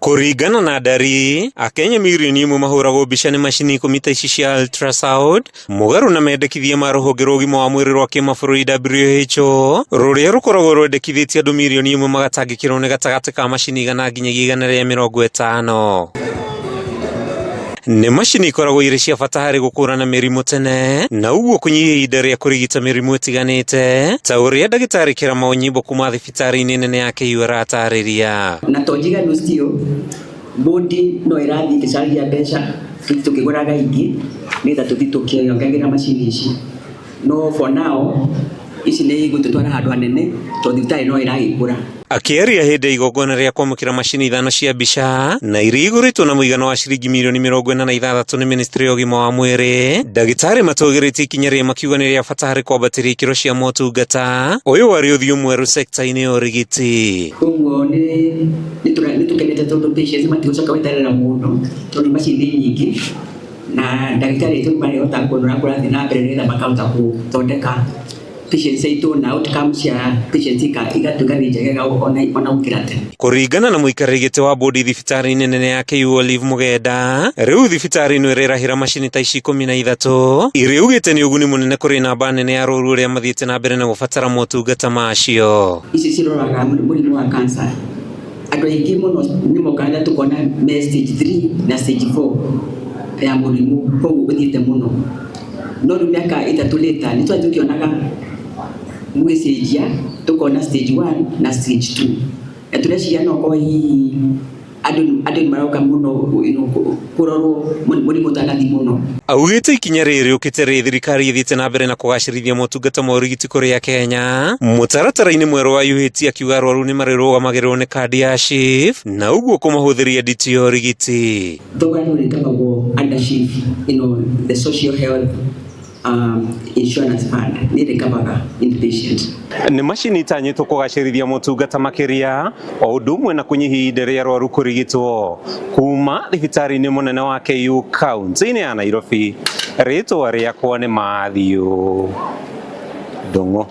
Kũringana na ndari, Akenya mirioni imwe mahũragwo mbica nĩ macini komita ici cia ultrasound, mũgarũ na mendekithia ma rũhonge rwa ũgima wa mwĩrĩ rwa kĩmabũrũri WHO, rũrĩa rũkoragwo rwendekithĩtie andũ mirioni imwe magatangĩkĩrwo nĩ gatagatĩ ka macini 100 nginyagia 150. Nĩ macini ikoragwo irĩ cia bata harĩ gũkũrana mĩrimũ tene, na ũguo kũnyihia ihinda rĩa kũrigita mĩrimũ ĩtiganĩte, ta ũrĩa ndagĩtarĩ Kĩrama Onyimbo kuma thibitarĩ-inĩ nene ya KU aratarĩria. Na to njiganu cio, bodi no ĩrathiĩ ĩgĩcaria mbeca tũkĩgũraga ingĩ nĩgetha tũthiĩ tũkĩongagĩrĩra macini ici. No for now, ici nĩ igũtũtwara handũ hanene tondũ thibitarĩ no ĩragĩkũra. Akĩaria hĩndĩ ya igongona rĩa kwamũkĩra macini 5 cia mbica na iria igũrĩtwo na mũigana wa ciringi mirioni 46 nĩ ministry ya ũgima wa mwĩrĩ, ndagĩtarĩ matũgĩrĩtie ikinya rĩa makiuga nĩ rĩa bata harĩ kwambatĩria ikĩro cia motungata, ũyũ warĩ ũthiũ mwerũ sekta-inĩ ya ũrigiti. Ũguo nĩ tũkenete tondũ patients matigũcoka gweterera mũno tondũ macini nyingĩ na ndagĩtarĩ aitũ nĩmarahota kuona ũrĩa kũrathiĩ na mbere nĩgetha makahota gũthondeka patients aitũ na outcome cia patients igatuĩka nĩ njegega ona gũkĩra tene. Kũringana na mũikarĩri gĩtĩ wa bodi thibitarĩ-inĩ nene ya KU Olive Mũgenda, rĩu thibitarĩ ĩno ĩrerahĩra macini ta ici 13 iria ugĩte nĩ ũguni mũnene kũrĩ namba nene ya arũaru arĩa mathiĩte na mbere na gũbatara motungata macio. Ici ciroraga mũrimũ wa cancer. Andũ aingĩ mũno nĩ mokaga tũkona me stage 3 na stage 4 ya mũrimũ koguo ũthiĩte mũno. No rĩu mĩaka 3 later nĩ twathiĩ tũkĩonaga mũgĩcenjia tukona stage 1 na stage 2. Na tureciria no kwa hihi andũ maroka mũno kũrorwo mũrimũ ũtanathi mũno. Augĩte ikinya rĩrĩ ũkĩte rĩ thirikari ĩthiĩte na mbere na kũgacĩrithia motungata ma ũrigiti kũrĩ Akenya, mũtaratara-inĩ mwerũ wa UHT akiuga arũaru nĩ marĩrũgamagĩrĩrwo nĩ kandi ya SHIF na ũguo kũmahũthĩria nditi ya ũrigiti. Thogora nĩ ĩtagwo under SHIF, the social health insurance fund nĩ ĩrĩkabaga inpatient. Nĩ macini itanyĩtwo kũgacĩrithia motungata makĩria o ũndũ ũmwe na kũnyihia ihinda rĩa arũaru kũrigitwo. Kuma thibitarĩ-inĩ mũnene wa KU kaunti-inĩ ya Nairobi, rĩtwa rĩakwa nĩ Matthew Ndung'u.